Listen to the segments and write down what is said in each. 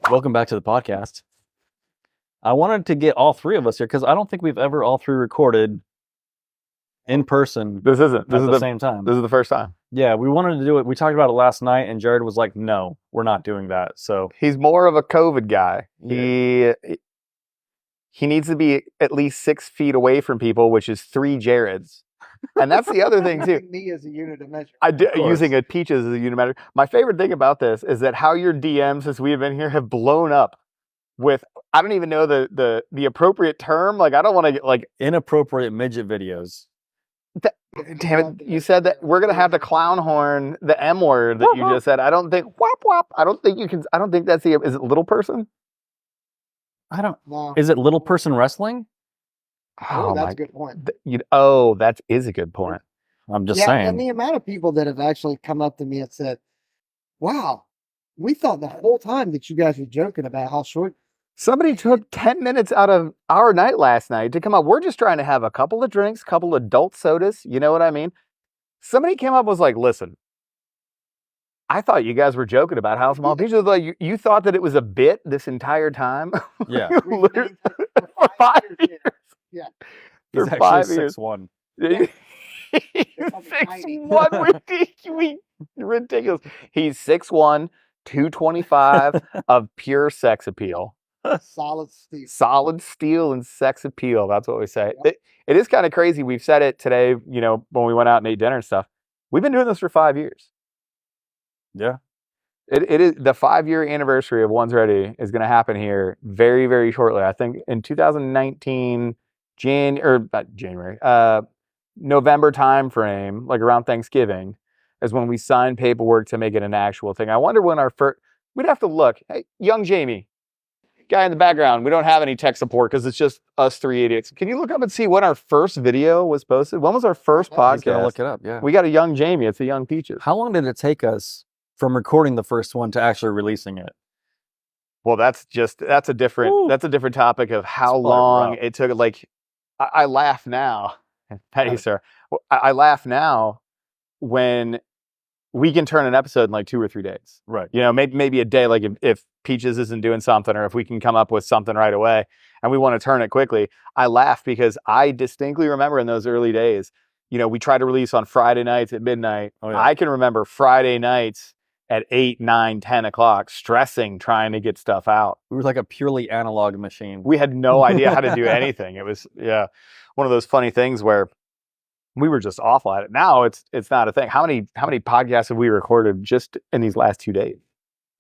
Welcome back to the podcast. I wanted to get all three of us here because I don't think we've ever all three recorded in person This isn't. at the same time. This is the first time. Yeah, we wanted to do it. We talked about it last night, and Jared was like, no, we're not doing that. So He's more of a COVID guy. Yeah. He needs to be at least 6 feet away from people, which is 3 Jareds. And that's the other thing, too. Me as a unit of measure. Using a Peaches as a unit of measure. My favorite thing about this is that how your DMs, since we've been here, have blown up with, I don't even know the appropriate term. Like, I don't want to get, like... Inappropriate midget videos. Damn it, you said that we're going to have to clown horn the M word that you just said. I don't think, whop, whop. I don't think you can, I don't think that's is it little person? I don't... No. Is it little person wrestling? Oh, that's a good point. That is a good point. I'm just And saying. the amount of people that have actually come up to me and said, wow, we thought the whole time that you guys were joking about how short. Somebody took 10 minutes out of our night last night to come up. We're just trying to have a couple of drinks, couple of adult sodas. You know what I mean? Somebody came up and was like, listen, I thought you guys were joking about how small Peaches was. Like, you thought that it was a bit this entire time? Yeah. Literally, for 5 years. Yeah. He's For actually 5 years. 6'1". He's 6'1", ridiculous. He's 6'1", 225 of pure sex appeal. Solid steel. Solid steel and sex appeal. That's what we say. It is kind of crazy. We've said it today, when we went out and ate dinner and stuff. We've been doing this for 5 years. Yeah. It is the 5-year anniversary of One's Ready is going to happen here very, very shortly. I think in 2019, November time frame, like around Thanksgiving, is when we signed paperwork to make it an actual thing. I wonder when our first. We'd have to look. Hey, young Jamie, guy in the background. We don't have any tech support because it's just us 3 idiots. Can you look up and see when our first video was posted? When was our first He's podcast? gonna look it up. Yeah. We got a young Jamie. It's a young Peaches. How long did it take us from recording the first one to actually releasing it? Well, that's a different topic of how long it took. Like, I laugh now. Hey, sir. I laugh now when we can turn an episode in like 2 or 3 days. Right. Maybe a day. Like if Peaches isn't doing something, or if we can come up with something right away, and we want to turn it quickly. I laugh because I distinctly remember in those early days. We try to release on Friday nights at midnight. Oh, yeah. I can remember Friday nights at 8, 9, 10 o'clock, stressing, trying to get stuff out. We were like a purely analog machine. We had no idea how to do anything. It was, one of those funny things where we were just awful at it. Now it's not a thing. How many podcasts have we recorded just in these last 2 days?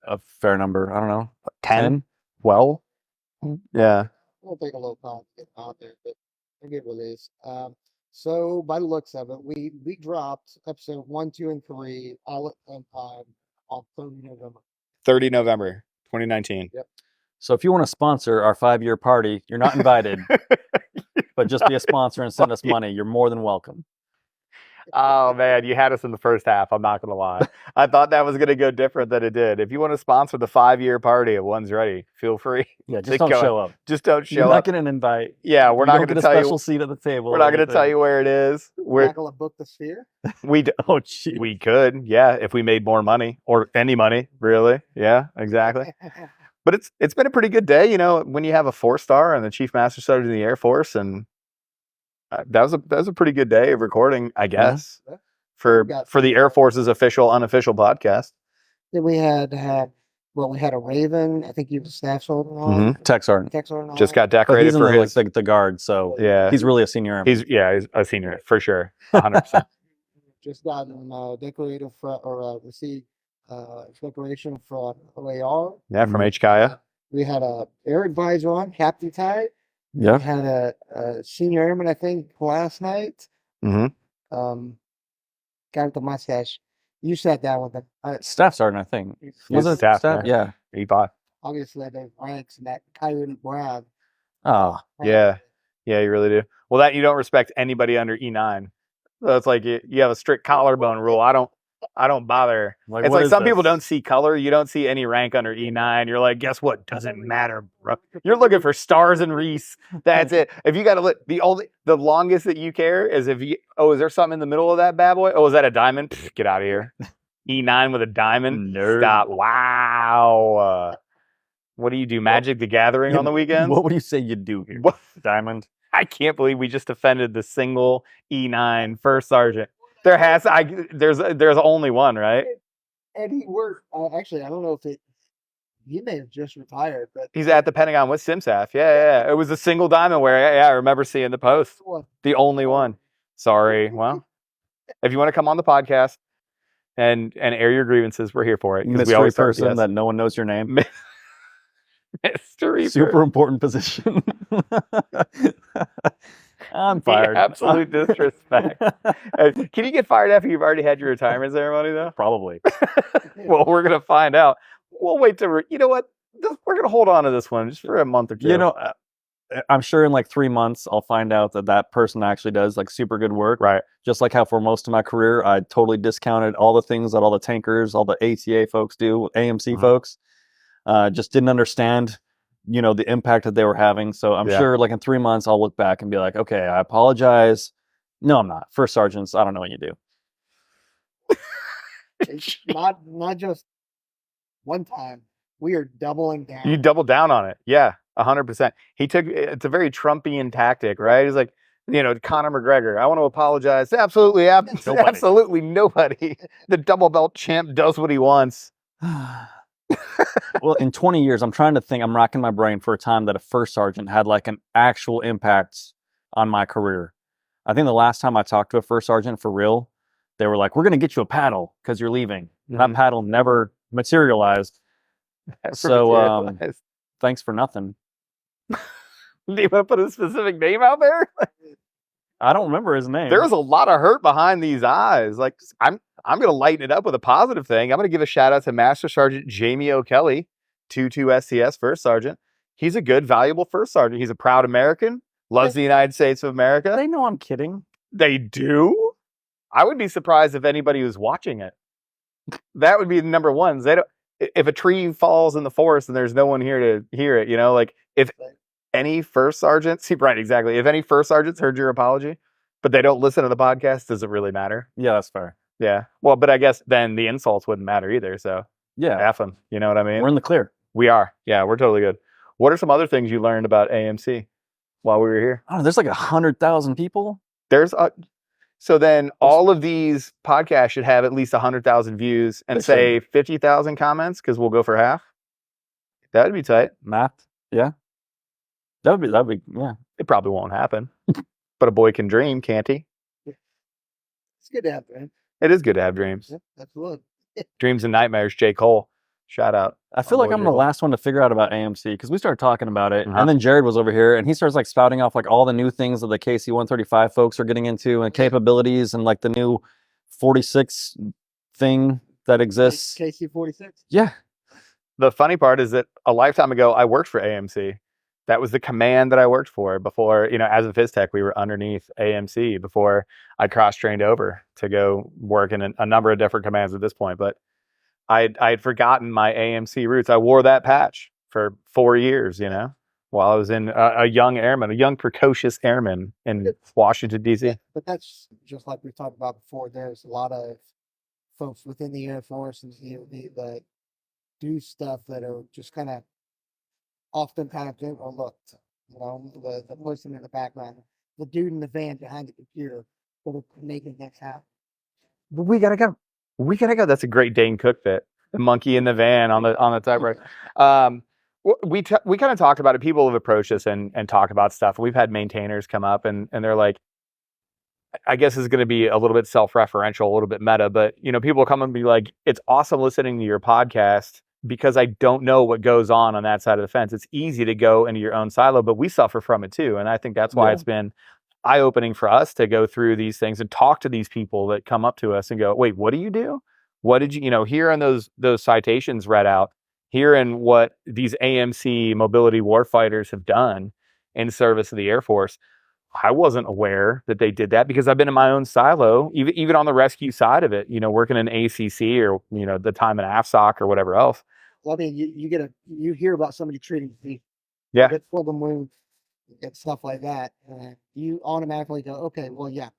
A fair number. I don't know. 10? 12? Yeah. It'll take a little time to get out there, but we'll get released. So by the looks of it, we dropped episode 1, 2, and 3 all at one time on 30 November. 30 November, 2019. Yep. So if you want to sponsor our 5-year party, you're not invited, but just be a sponsor and send us money. You're more than welcome. Oh, man, you had us in the first half. I'm not going to lie. I thought that was going to go different than it did. If you want to sponsor the 5-year party of One's Ready, feel free. Yeah, just don't show up. Just don't show You're up. not getting an invite. Yeah, we're not going to get a tell you. special seat at the table. We're not going to tell you where it is. We're not going to book the sphere. Oh, geez. We could, yeah, if we made more money or any money, really. Yeah, exactly. But it's been a pretty good day, when you have a 4-star and the Chief Master Sergeant of the Air Force, and that was a pretty good day of recording, I guess, for the Air Force's unofficial podcast. Then we had a Raven. I think he was a staff sergeant. Mm-hmm. Tech sergeant. Just got But decorated he's in for his. the guard, so Yeah, he's really a senior airman. He's a senior for sure, 100%. Just got decorated for received decoration for OAR. Yeah, from HKIA. We had a air advisor on, Captain Tide. Yeah. We had a senior airman, I think, last night. Mm-hmm. Guy with the mustache. You sat down with him. Staff sergeant, I think. Was it staff? Yeah. E5. Obviously, the ranks and that Coyote Brown. Oh. Yeah, you really do. Well, that you don't respect anybody under E9. So it's like you have a strict collarbone rule. I don't bother. It's like some people don't see color. You don't see any rank under E9. You're like, guess what? Doesn't matter, bro. You're looking for stars and Reese. That's it. If you got to look, the longest that you care is is there something in the middle of that bad boy? Oh, is that a diamond? Pfft, get out of here. E9 with a diamond? Nerd. Stop. Wow. What do you do? Magic the Gathering on the weekends? What would you say you do here, What? Diamond? I can't believe we just defended the single E9 first sergeant. There's only one, right? And he worked. Actually, I don't know if he may have just retired, but He's at the Pentagon with Simsaf. Yeah. It was a single diamond where, yeah, I remember seeing the post. The only one. Sorry. Well, if you want to come on the podcast and air your grievances, we're here for it. Mystery we always person that no one knows your name. Mystery Super important position. I'm fired. The absolute disrespect. Can you get fired after you've already had your retirement ceremony, though? Probably. Well, we're going to find out. We'll wait to, you know what? We're going to hold on to this one just for a month or two. You know, I'm sure in like 3 months, I'll find out that person actually does like super good work. Right. Just like how for most of my career, I totally discounted all the things that all the tankers, all the ATA folks do, AMC folks. Just didn't understand, you know, the impact that they were having. So I'm sure like in 3 months, I'll look back and be like, okay, I apologize. No, I'm not. First sergeants, I don't know what you do. It's not just one time. We are doubling down. You double down on it. Yeah, 100%. It's a very Trumpian tactic, right? He's like, you know, Conor McGregor, I want to apologize. Absolutely nobody. The double belt champ does what he wants. Well, in 20 years, I'm trying to think, I'm racking my brain for a time that a first sergeant had like an actual impact on my career. I think the last time I talked to a first sergeant for real, they were like, we're going to get you a paddle because you're leaving. That paddle never materialized. So thanks for nothing. Do you want to put a specific name out there? I don't remember his name. There's a lot of hurt behind these eyes. Like, I'm going to lighten it up with a positive thing. I'm going to give a shout out to Master Sergeant Jamie O'Kelly, 22 STS First Sergeant. He's a good, valuable First Sergeant. He's a proud American, loves the United States of America. They know I'm kidding. They do? I would be surprised if anybody was watching it. That would be the number ones. They don't. If a tree falls in the forest and there's no one here to hear it, you know, like if any first sergeants, right, exactly. If any first sergeants heard your apology, but they don't listen to the podcast, does it really matter? Yeah, that's fair. Yeah. Well, but I guess then the insults wouldn't matter either. So yeah, F them. You know what I mean? We're in the clear. We are. Yeah, we're totally good. What are some other things you learned about AMC while we were here? I don't know. There's like 100,000 people. So then all of these podcasts should have at least 100,000 views and say 50,000 comments because we'll go for half. That would be tight. Math. Yeah. That'd be, yeah. It probably won't happen, but a boy can dream, can't he? It's good to have dreams. It is good to have dreams. Yep, absolutely. Dreams and nightmares, J. Cole. Shout out. I feel like I'm the last one to figure out about AMC because we started talking about it, and then Jared was over here, and he starts like spouting off like all the new things that the KC-135 folks are getting into and capabilities and like the new 46 thing that exists. KC-46. Yeah. The funny part is that a lifetime ago, I worked for AMC. That was the command that I worked for before, you know, as a phys tech, we were underneath AMC before I cross-trained over to go work in a number of different commands at this point. But I'd forgotten my AMC roots. I wore that patch for 4 years, you know, while I was in a young airman, a young precocious airman in Washington, D.C. But that's just like we talked about before. There's a lot of folks within the Air Force and DoD that do stuff that are just kind of often kind of overlooked. You know, the person in the background, the dude in the van behind the computer that are making things happen. But we gotta go. That's a great Dane Cook bit. The monkey in the van on the typewriter. We kind of talked about it. People have approached us and talked about stuff. We've had maintainers come up and they're like, I guess it's going to be a little bit self-referential, a little bit meta, but you know, people come and be like, it's awesome listening to your podcast because I don't know what goes on that side of the fence. It's easy to go into your own silo, but we suffer from it too. And I think that's why it's been eye-opening for us to go through these things and talk to these people that come up to us and go, wait, what do you do? What did you know, hearing those citations read out, hearing what these AMC mobility warfighters have done in service of the Air Force. I wasn't aware that they did that because I've been in my own silo, even on the rescue side of it, you know, working in ACC or, you know, the time in AFSOC or whatever else. Well, I mean, you hear about somebody treating people. Yeah. Get full of wound and stuff like that. And you automatically go, okay, well, yeah,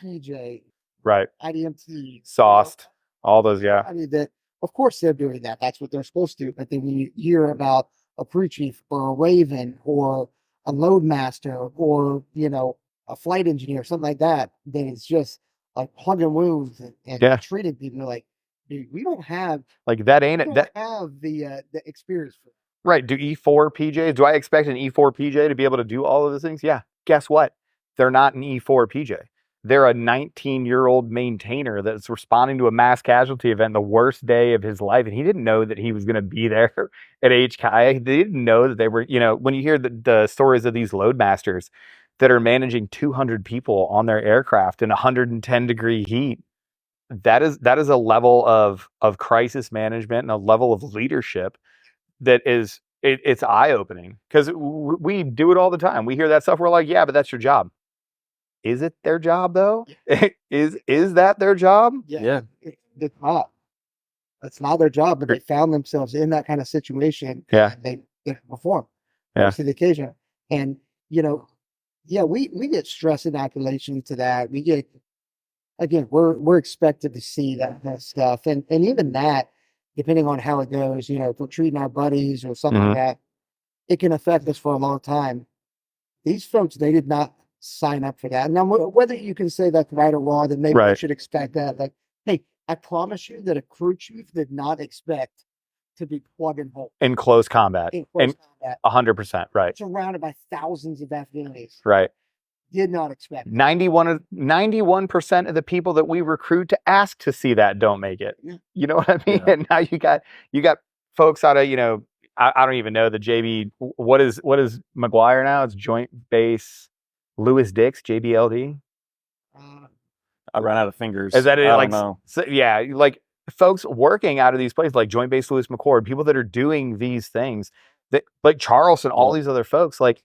PJ, right, IDMT, sauced, all those, yeah. I mean, that of course they're doing that. That's what they're supposed to do. But then when you hear about a crew chief or a raven or a load master or, you know, a flight engineer, something like that, that is just like plugging wounds and treating people like, dude, we don't have like that ain't we it. don't have the experience for it. Right. Do E4 PJs, do I expect an E4 PJ to be able to do all of those things? Yeah. Guess what? They're not an E4 PJ. They're a 19-year-old maintainer that's responding to a mass casualty event the worst day of his life. And he didn't know that he was going to be there at HKI. They didn't know that they were, you know, when you hear the stories of these loadmasters that are managing 200 people on their aircraft in 110-degree heat, that is a level of crisis management and a level of leadership that is, it's eye-opening, because we do it all the time. We hear that stuff. We're like, yeah, but that's your job. Is it their job though? Is that their job? Yeah. It's not. That's not their job, but they found themselves in that kind of situation. Yeah. And they perform. Yeah. To the occasion. And, you know, yeah, we get stress inoculation to that. We get, again, we're expected to see that kind of stuff. And even that, depending on how it goes, you know, if we're treating our buddies or something like that, it can affect us for a long time. These folks, they did not sign up for that. Now, whether you can say that's right or wrong, then maybe we should expect that. Like, hey, I promise you that a crew chief did not expect to be plugging holes in close combat. in close combat. 100%, right. Surrounded by thousands of Afghanis. Right. Did not expect it. 91% of the people that we recruit to ask to see that don't make it. Yeah. You know what I mean? Yeah. And now you got folks out of, you know, I don't even know the JB. What is McGuire now? It's Joint Base Lewis Dix, JBLD. I ran out of fingers. Is that it? I like, don't know. So, yeah, like folks working out of these places, like Joint Base Lewis McChord, people that are doing these things, that like Charleston, all these other folks, like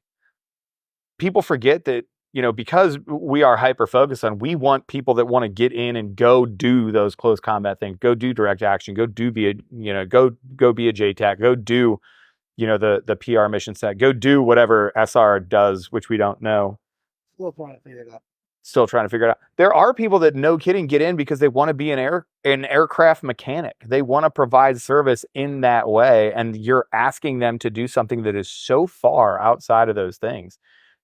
people forget that, you know, because we are hyper focused on, we want people that want to get in and go do those close combat things, go do direct action, go be a JTAC, go do, you know, the PR mission set, go do whatever SR does, which we don't know. Still trying to figure it out. Still trying to figure it out. There are people that, no kidding, get in because they want to be an aircraft mechanic. They want to provide service in that way, and you're asking them to do something that is so far outside of those things.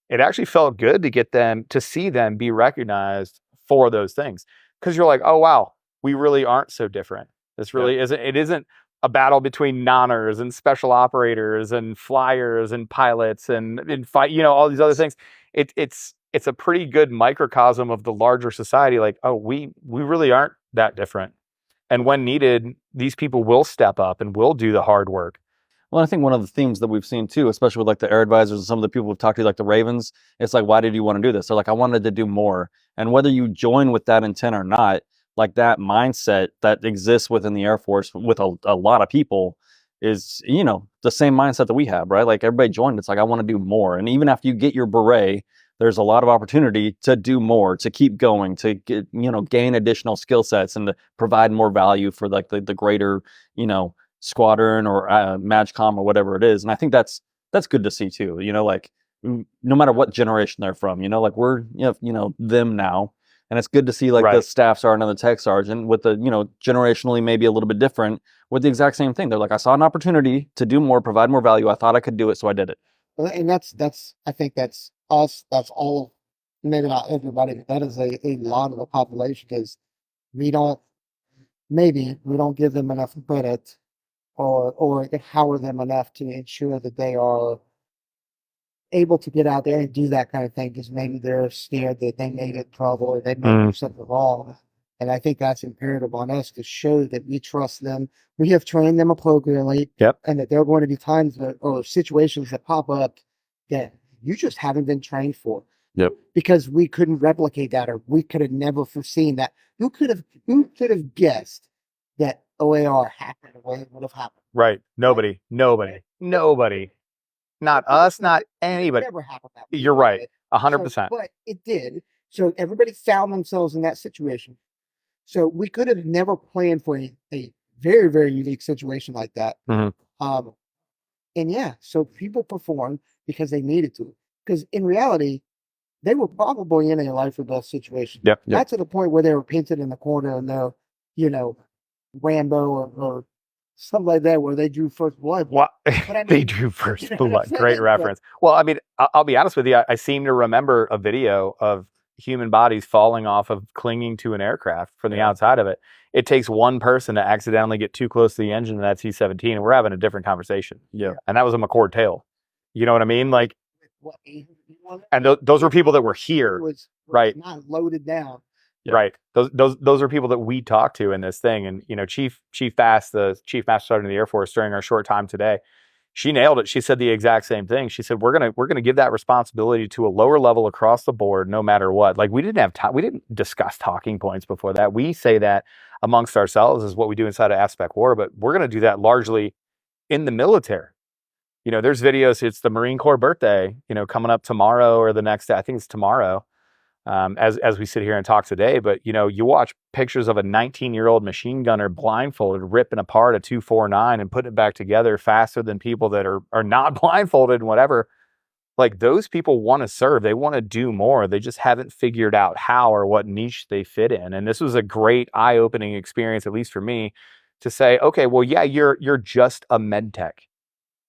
It actually felt good to get them, to see them be recognized for those things. Because you're like, oh, wow, we really aren't so different. This really isn't, it isn't a battle between nonners and special operators and flyers and pilots and fight, you know, all these other things. It's a pretty good microcosm of the larger society. Like, oh, we really aren't that different. And when needed, these people will step up and will do the hard work. Well, I think one of the themes that we've seen too, especially with like the air advisors and some of the people we've talked to, like the Ravens, it's like, why did you want to do this? They're like, I wanted to do more. And whether you join with that intent or not, like that mindset that exists within the Air Force with a lot of people is, you know, the same mindset that we have, right? Like everybody joined, it's like, I want to do more. And even after you get your beret, there's a lot of opportunity to do more, to keep going, to get, you know, gain additional skill sets and to provide more value for like the greater, you know, squadron or MAGCOM or whatever it is. And I think that's good to see too, you know, like no matter what generation they're from, you know, like we're, you know, them now. And it's good to see like the staff sergeant and the tech sergeant with the, you know, generationally maybe a little bit different with the exact same thing. They're like, I saw an opportunity to do more, provide more value. I thought I could do it, so I did it. And that's I think that's us. That's all, maybe not everybody, but that is a lot of the population, because we don't give them enough credit or empower them enough to ensure that they are able to get out there and do that kind of thing, because maybe they're scared that they may get in trouble or they may do something wrong. And I think that's imperative on us to show that we trust them. We have trained them appropriately. Yep. And that there are going to be times or situations that pop up that you just haven't been trained for. Yep. Because we couldn't replicate that, or we could have never foreseen that. Who could have guessed that OAR happened the way it would have happened? Right. Nobody. Not us, not anybody. It never happened that way. You're right. 100%. But it did. So everybody found themselves in that situation. So we could have never planned for a very, very unique situation like that. Mm-hmm. And yeah, so people performed because they needed to. Because in reality, they were probably in a life or death situation. Yep. Not to the point where they were painted in the corner and they're, you know, Rambo or something like that where they drew first blood. What I they mean, drew first you know what I'm blood. saying? Great But- reference. Well, I mean, I'll be honest with you. I seem to remember a video of human bodies falling off of clinging to an aircraft from the outside of it. It takes one person to accidentally get too close to the engine of that C-17, and we're having a different conversation. Yeah. And that was a McCord tail. You know what I mean? Like, What, 800? and those were people that were here. Was Right. not loaded down. Yeah. Right. Those are people that we talk to in this thing. And, you know, Chief Bass, the Chief Master Sergeant of the Air Force, during our short time today, she nailed it. She said the exact same thing. She said, we're gonna give that responsibility to a lower level across the board, no matter what. Like, we didn't have time. We didn't discuss talking points before that. We say that amongst ourselves is what we do inside of Aspect War, but we're gonna do that largely in the military. You know, there's videos. It's the Marine Corps birthday, you know, coming up tomorrow or the next day. I think it's tomorrow. As we sit here and talk today, but you know, you watch pictures of a 19-year-old machine gunner blindfolded, ripping apart a 249 and putting it back together faster than people that are not blindfolded and whatever. Like, those people want to serve, they want to do more. They just haven't figured out how or what niche they fit in. And this was a great eye-opening experience, at least for me, to say, okay, well, yeah, you're just a med tech.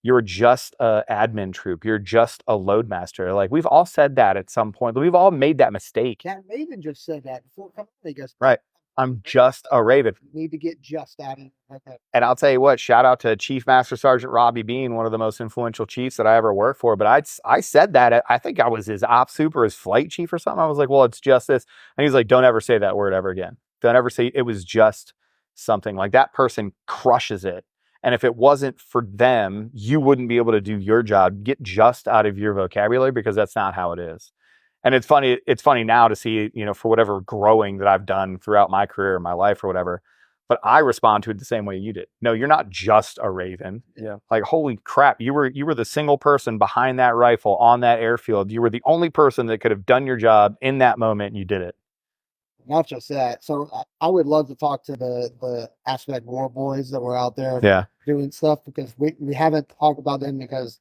You're just a admin troop. You're just a loadmaster. Like, we've all said that at some point. We've all made that mistake. Cat Raven just said that before coming. They goes, Right. I'm just a Raven. need to get just out of it. And I'll tell you what, shout out to Chief Master Sergeant Robbie Bean, one of the most influential chiefs that I ever worked for. But I said that, I think I was his op super, his flight chief or something. I was like, well, it's just this. And he's like, don't ever say that word ever again. Don't ever say it was just something. Like, that person crushes it. And if it wasn't for them, you wouldn't be able to do your job. Get just out of your vocabulary, because that's not how it is. And it's funny now to see, you know, for whatever growing that I've done throughout my career, my life or whatever, but I respond to it the same way you did. No, you're not just a Raven. Yeah. Like, holy crap, you were the single person behind that rifle on that airfield. You were the only person that could have done your job in that moment, and you did it. Not just that. So I would love to talk to the Aspect War boys that were out there Yeah. doing stuff, because we haven't talked about them because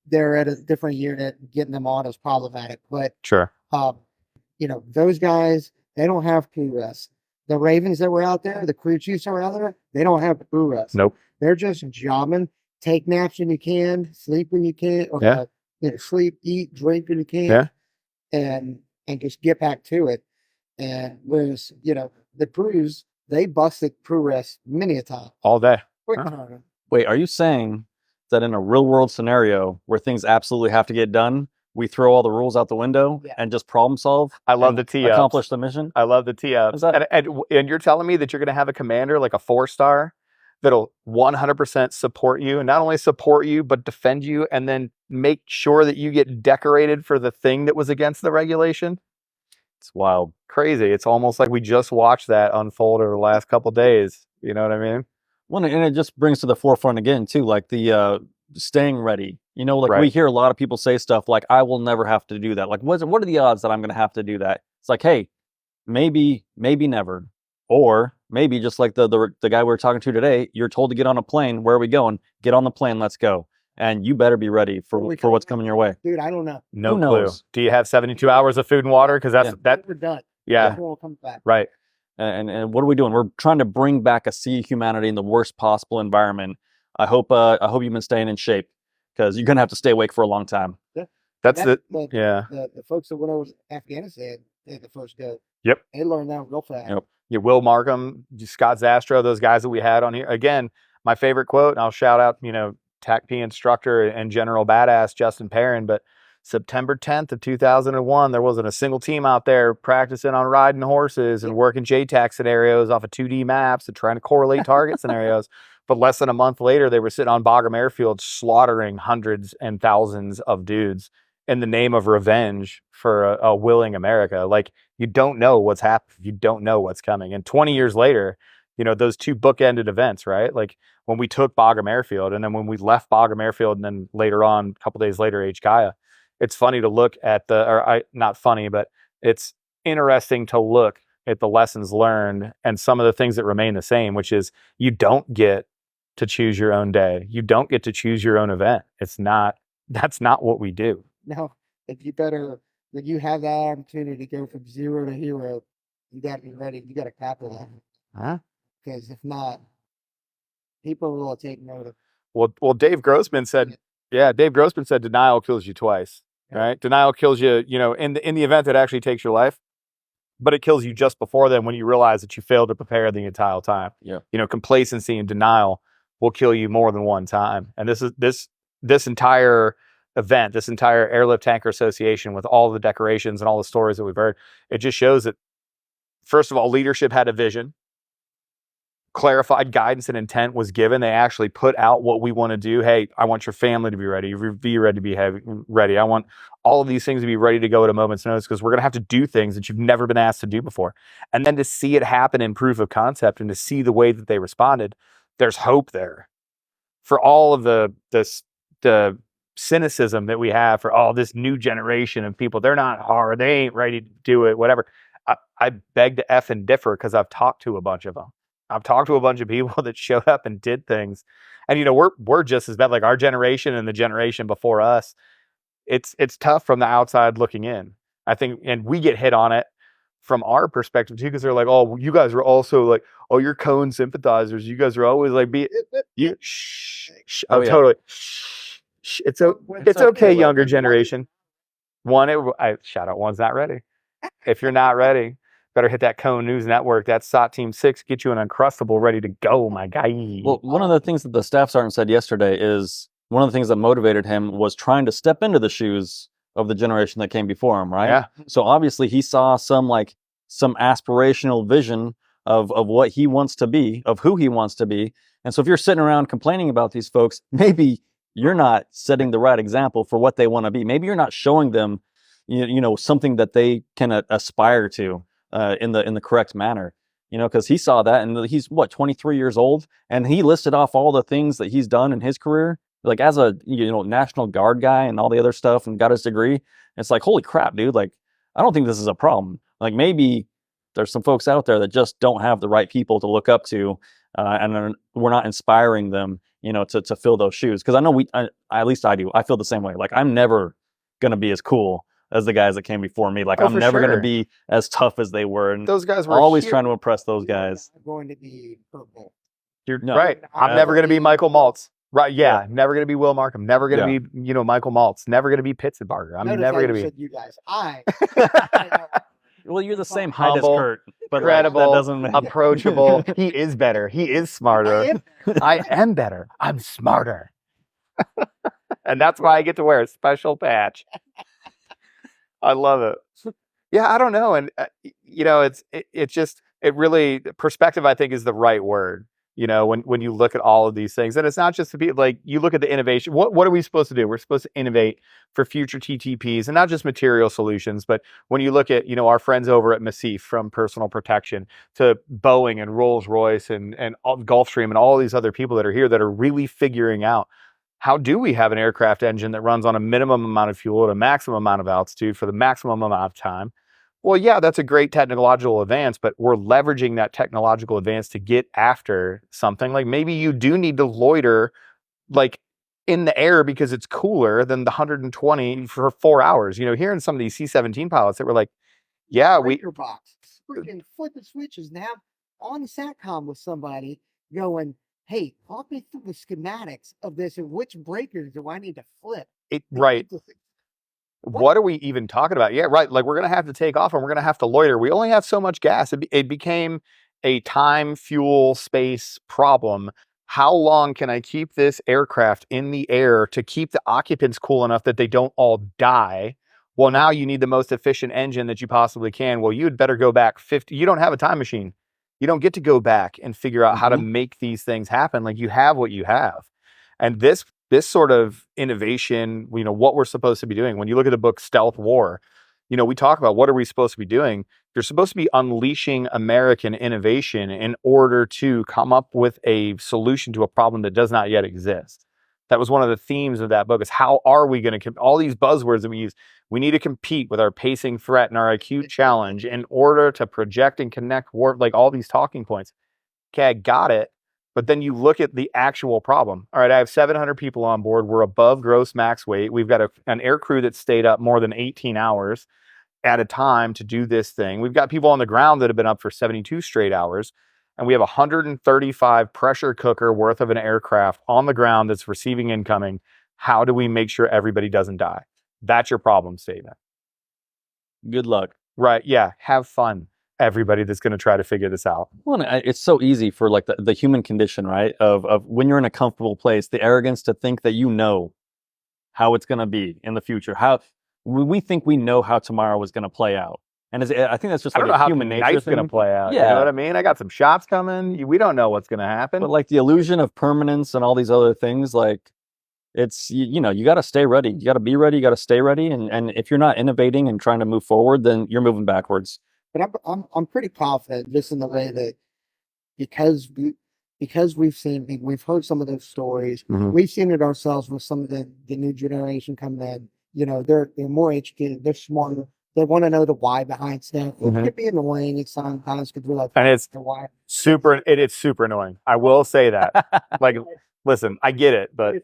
they're at a different unit. Getting them on is problematic. But Sure. you know, those guys, they don't have crew rest. The Ravens that were out there, the crew chiefs that were out there, they don't have crew rest. Nope. They're just jobbing. Take naps when you can, sleep when you can, or Yeah. you know, sleep, eat, drink when you can, Yeah. and just get back to it. And whereas, you know, the crews, they busted crew rest many a time. All day. Quick Huh. time. Wait, are you saying that in a real world scenario where things absolutely have to get done, we throw all the rules out the window Yeah. and just problem solve? I love and the tee-ups. accomplish the mission? I love the tee-ups. Is that- And you're telling me that you're going to have a commander like a 4-star that'll 100% support you, and not only support you, but defend you, and then make sure that you get decorated for the thing that was against the regulation? It's wild. Crazy. It's almost like we just watched that unfold over the last couple days. You know what I mean? Well, and it just brings to the forefront again too, like the staying ready. You know, like we Right. hear a lot of people say stuff like, "I will never have to do that." Like, what are the odds that I'm going to have to do that? It's like, hey, maybe never, or maybe just like the guy we were talking to today. You're told to get on a plane. Where are we going? Get on the plane. Let's go. And you better be ready for what's coming your way. Dude, I don't know. No Who clue. knows? Do you have 72 hours of food and water? Because We're done. yeah, Everyone will come back. right. And what are we doing? We're trying to bring back a sea of humanity in the worst possible environment. I hope you've been staying in shape, because you're gonna have to stay awake for a long time. That's The folks that went over to Afghanistan, they had the first go. Yep. They learned that real fast. Yep. Yeah, Will Markham, Scott Zastro, those guys that we had on here. Again, my favorite quote, and I'll shout out, you know, TACP instructor and general badass Justin Perrin, but September 10th of 2001, there wasn't a single team out there practicing on riding horses and working JTAC scenarios off of 2D maps and trying to correlate target scenarios. But less than a month later, they were sitting on Bagram Airfield slaughtering hundreds and thousands of dudes in the name of revenge for a willing America. Like, you don't know what's happening. You don't know what's coming. And 20 years later, you know, those two bookended events, right? Like, when we took Bagram Airfield, and then when we left Bagram Airfield, and then later on, a couple days later, HKIA, it's funny to look at not funny, but it's interesting to look at the lessons learned and some of the things that remain the same, which is you don't get to choose your own day. You don't get to choose your own event. That's not what we do. No, if you have that opportunity to go from 0 to hero, you got to be ready. You got to capitalize. Huh? Because if not, people will take note of. Well, Dave Grossman said denial kills you twice, right? Denial kills you, in the event that it actually takes your life, but it kills you just before then when you realize that you failed to prepare the entire time. Yeah. Complacency and denial will kill you more than one time. And this entire event, this entire Airlift Tanker Association, with all the decorations and all the stories that we've heard, it just shows that, first of all, leadership had a vision. Clarified guidance and intent was given. They actually put out what we want to do. Hey, I want your family to be ready. Be ready to be ready. I want all of these things to be ready to go at a moment's notice, because we're going to have to do things that you've never been asked to do before. And then to see it happen in proof of concept and to see the way that they responded, there's hope there. For all of the cynicism that we have for this new generation of people, they're not hard, they ain't ready to do it, whatever. I beg to F and differ, because I've talked to a bunch of them. I've talked to a bunch of people that showed up and did things, and we're just as bad. Like our generation and the generation before us, it's tough from the outside looking in, I think, and we get hit on it from our perspective too, because they're like, oh, you guys are also like, oh, you're Cohen sympathizers. You guys are always like, totally. It's okay, younger generation. Shout out, one's not ready. If you're not ready, better hit that Cone News Network. That SOT Team 6, get you an Uncrustable ready to go, my guy. Well, one of the things that the staff sergeant said yesterday is one of the things that motivated him was trying to step into the shoes of the generation that came before him, right? Yeah. So obviously he saw some aspirational vision of what he wants to be, of who he wants to be. And so if you're sitting around complaining about these folks, maybe you're not setting the right example for what they want to be. Maybe you're not showing them, something that they can aspire to in the correct manner. Because he saw that, and he's 23 years old, and he listed off all the things that he's done in his career, like as a National Guard guy and all the other stuff, and got his degree. It's like, holy crap, dude! Like, I don't think this is a problem. Like, maybe there's some folks out there that just don't have the right people to look up to, and we're not inspiring them, to fill those shoes. Because I know at least I do. I feel the same way. Like, I'm never gonna be as cool as the guys that came before me. Like, I'm never going to be as tough as they were. And those guys were always trying to impress those guys. I'm going to be purple. You're right. I'm never going to be Michael Maltz. Right. Yeah. Never going to be Will Markham. Never going to be, Michael Maltz. Never going to be Pittsburgh. I'm never going to be. Said you guys. Well, you're the same height as Kurt, but credible, that doesn't make approachable. He is better. He is smarter. I am better. I'm smarter. And that's why I get to wear a special patch. I love it. Yeah, I don't know. And, it's just, it really, perspective, I think, is the right word. When you look at all of these things, and it's not just to be like, you look at the innovation. What are we supposed to do? We're supposed to innovate for future TTPs, and not just material solutions. But when you look at, our friends over at Massif, from Personal Protection to Boeing and Rolls-Royce and Gulfstream and all these other people that are here that are really figuring out, how do we have an aircraft engine that runs on a minimum amount of fuel at a maximum amount of altitude for the maximum amount of time? Well, yeah, that's a great technological advance, but we're leveraging that technological advance to get after something. Like, maybe you do need to loiter like in the air because it's cooler than the 120 for 4 hours. Hearing some of these C-17 pilots that were like, yeah, box freaking flipping switches now on the SATCOM with somebody going, hey, walk me through the schematics of this and which breakers do I need to flip? Right. What are we even talking about? Yeah, right. Like, we're going to have to take off and we're going to have to loiter. We only have so much gas. It became a time, fuel, space problem. How long can I keep this aircraft in the air to keep the occupants cool enough that they don't all die? Well, now you need the most efficient engine that you possibly can. Well, you'd better go back 50. You don't have a time machine. You don't get to go back and figure out how to make these things happen. Like, you have what you have. And this sort of innovation, what we're supposed to be doing. When you look at the book Stealth War, we talk about what are we supposed to be doing. You're supposed to be unleashing American innovation in order to come up with a solution to a problem that does not yet exist. That was one of the themes of that book, is how are we going to, all these buzzwords that we use, we need to compete with our pacing threat and our acute challenge in order to project and connect like all these talking points. Okay, I got it. But then you look at the actual problem. All right, I have 700 people on board. We're above gross max weight. We've got an air crew that stayed up more than 18 hours at a time to do this thing. We've got people on the ground that have been up for 72 straight hours. and we have 135 pressure cooker worth of an aircraft on the ground that's receiving incoming. How do we make sure everybody doesn't die? That's your problem statement. Good luck. Right. Yeah. Have fun, everybody that's going to try to figure this out. Well, it's so easy for like the human condition, right? Of when you're in a comfortable place, the arrogance to think that you know how it's going to be in the future. How we think we know how tomorrow is going to play out. And I think that's just I like don't know a how human nature tonight's thing. going to play out. Yeah. You know what I mean? I got some shots coming. We don't know what's going to happen. But like the illusion of permanence and all these other things, like it's, you know, you got to stay ready. You got to be ready. You got to stay ready. And if you're not innovating and trying to move forward, then you're moving backwards. But I'm pretty confident just in the way that because we've heard some of those stories, we've seen it ourselves with some of the new generation coming in. You know, they're more educated, they're smarter, they want to know the why behind stuff. It can be annoying at sometimes because we're like, and it's why super. It's super annoying. I will say that. Like, listen, I get it, but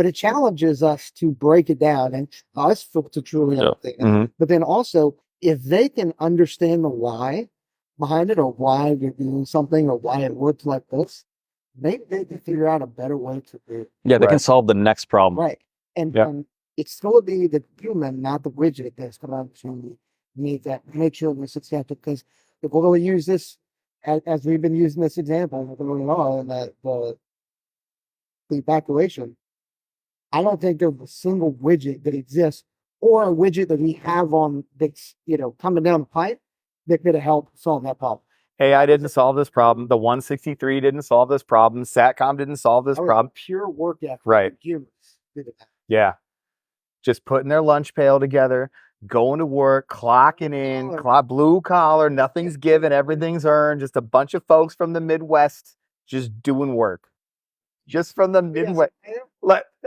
it challenges us to break it down and us to truly understand. But then also, if they can understand the why behind it, or why you're doing something, or why it works like this, they can figure out a better way to do it. Yeah, they can solve the next problem. Right. And it's going to be the human, not the widget, that's going to make sure we're successful. Because if we're going to use this, as we've been using this example early on, in the evacuation, I don't think there's a single widget that exists, or a widget that we have on that's, you know, coming down the pipe that could help solve that problem. AI didn't solve this problem. The 163 didn't solve this problem. SATCOM didn't solve this problem. Pure work effort. Right. Humans did it. Yeah. Just putting their lunch pail together, going to work, clocking in, blue collar, nothing's given, everything's earned. Just a bunch of folks from the Midwest just doing work. Just from the Midwest.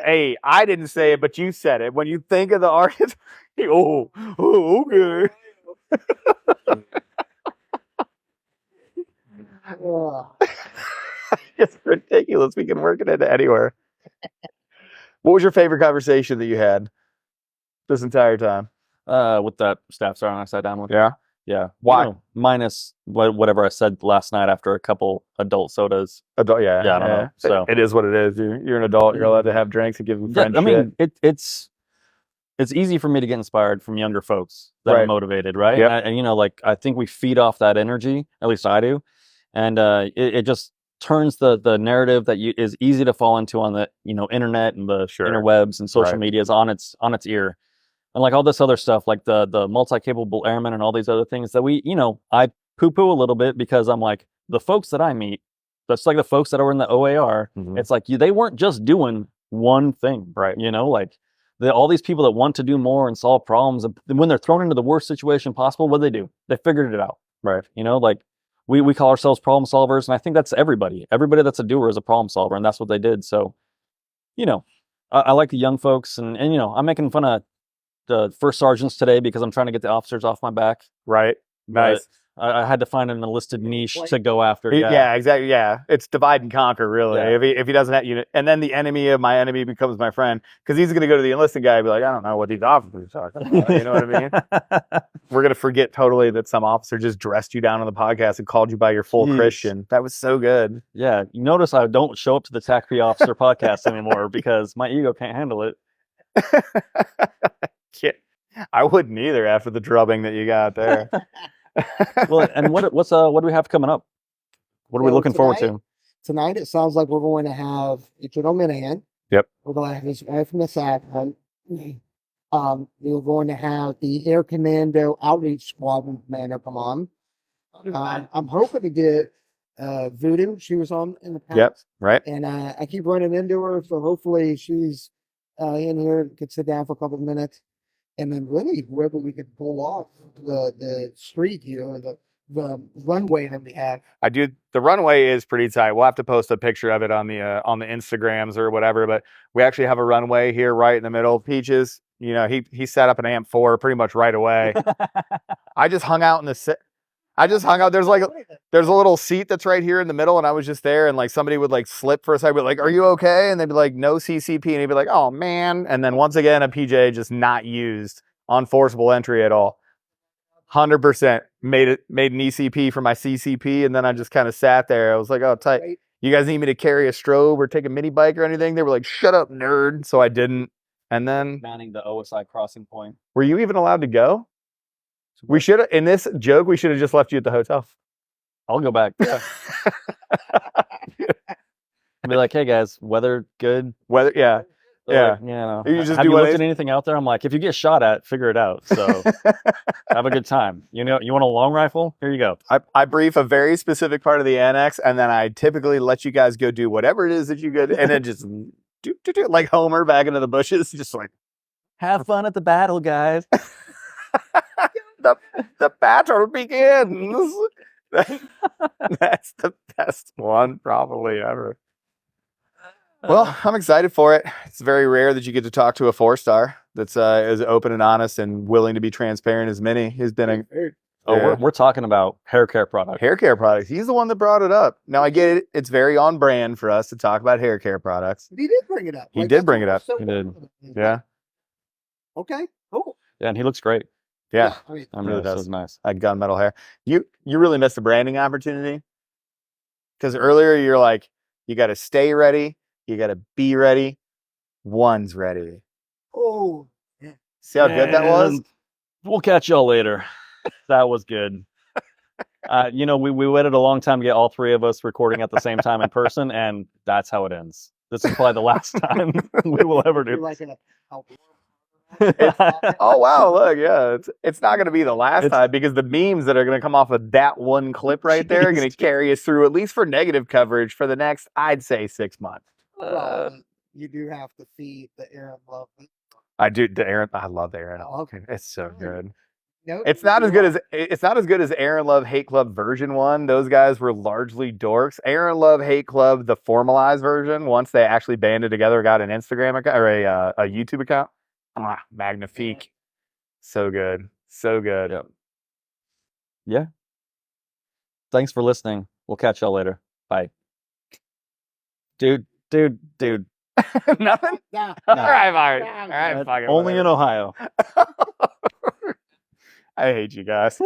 Hey, I didn't say it, but you said it. When you think of the artist, okay. It's ridiculous. We can work it into anywhere. What was your favorite conversation that you had this entire time? With that staff sergeant I sat down with. Yeah. Yeah. Why? You know, minus whatever I said last night after a couple adult sodas. Adult, yeah. Yeah, I don't know. So it is what it is. You're an adult. You're allowed to have drinks and give them friends. I mean, it's easy for me to get inspired from younger folks that are motivated, right? Yep. And you know, like I think we feed off that energy. At least I do, and it just turns the narrative that is easy to fall into on the internet and the interwebs and social media is on its ear. And like all this other stuff, like the multi-capable airmen and all these other things that I poo-poo a little bit, because I'm like, the folks that I meet, that's like the folks that are in the OAR, it's like they weren't just doing one thing, right? You know, like all these people that want to do more and solve problems, and when they're thrown into the worst situation possible, what do? They figured it out, right? You know, like we call ourselves problem solvers, and I think that's everybody. Everybody that's a doer is a problem solver, and that's what they did. So, I like the young folks, and I'm making fun of the first sergeants today because I'm trying to get the officers off my back. Right. Nice. I had to find an enlisted niche to go after. Yeah, exactly. Yeah, it's divide and conquer, really. Yeah. If he doesn't have and then the enemy of my enemy becomes my friend, because he's going to go to the enlisted guy and be like, I don't know what these officers are talking about. You know what I mean? We're going to forget totally that some officer just dressed you down on the podcast and called you by your full Christian. That was so good. Yeah, you notice I don't show up to the TACP officer podcast anymore because my ego can't handle it. I wouldn't either after the drubbing that you got there. Well, and what do we have coming up? What are we looking forward to? Tonight, it sounds like we're going to have General Minahan. Yep. We're going to have his wife from the SAC. We're going to have the Air Commando Outreach Squadron commander come on. I'm hoping to get Voodoo. She was on in the past. Yep. Right. And I keep running into her, so hopefully she's in here and could sit down for a couple of minutes. And then really, wherever we could pull off the street here, or the runway that we have. The runway is pretty tight. We'll have to post a picture of it on the Instagrams or whatever. But we actually have a runway here right in the middle. Peaches, he set up an AMP4 pretty much right away. I just hung out There's a little seat that's right here in the middle, and I was just there, and like somebody would like slip for a second, be like, "Are you okay?" And they'd be like, "No CCP," and he'd be like, "Oh man!" And then once again, a PJ just not used on forcible entry at all. 100% made an ECP for my CCP, and then I just kind of sat there. I was like, oh, tight. Right. You guys need me to carry a strobe or take a mini bike or anything? They were like, shut up, nerd. So I didn't. And then, Mounting the OSI crossing point. were you even allowed to go? We should have, in this joke, we should have just left you at the hotel. I'll go back. Yeah. Be like, hey guys, weather good. Whether, yeah. They're like, yeah. You just Have do you what looked I- at anything out there? I'm like, if you get shot at, figure it out. So have a good time. You know, you want a long rifle? Here you go. I brief a very specific part of the annex, and then I typically let you guys go do whatever it is that you could, and then just do, like Homer back into the bushes, just like, Have fun at the battle, guys. the battle begins. That's the best one probably ever. Well, I'm excited for it. It's very rare that you get to talk to a 4-star that's as open and honest and willing to be transparent as Minnie has been. We're talking about hair care products. Hair care products. He's the one that brought it up. Now I get it. It's very on brand for us to talk about hair care products. He did bring it up. He did bring it up. So He did. Yeah. Okay. Cool. Yeah, and he looks great. Yeah. I mean, I mean, Really this does. is nice. I had gunmetal hair. You really missed the branding opportunity. Because earlier you're like, you got to stay ready. You got to be ready. One's ready. oh, See how good that was? And we'll catch y'all later. That was good. You know, we waited a long time to get all three of us recording at the same time in person, and that's how it ends. This is probably the last time we will ever you're do. like in a Oh wow, look, yeah. It's not gonna be the last It's- time because the memes that are gonna come off of that one clip right there are gonna Jeez. carry us through at least for negative coverage for the next, I'd say, 6 months. well, you do have to feed the Aaron Love. I do the Aaron. I love the Aaron. Oh, okay. It's so good. No, It's not as good as Aaron Love Hate Club version 1. Those guys were largely dorks. Aaron Love Hate Club, the formalized version, once they actually banded together, got an Instagram account or a YouTube account. Magnifique. So good. So good. Yep. Yeah. Thanks for listening. We'll catch y'all later. Bye. Dude. Nothing? Nah, All right, Myron. Nah, All right, fuck it, Only in whatever. Ohio. I hate you guys.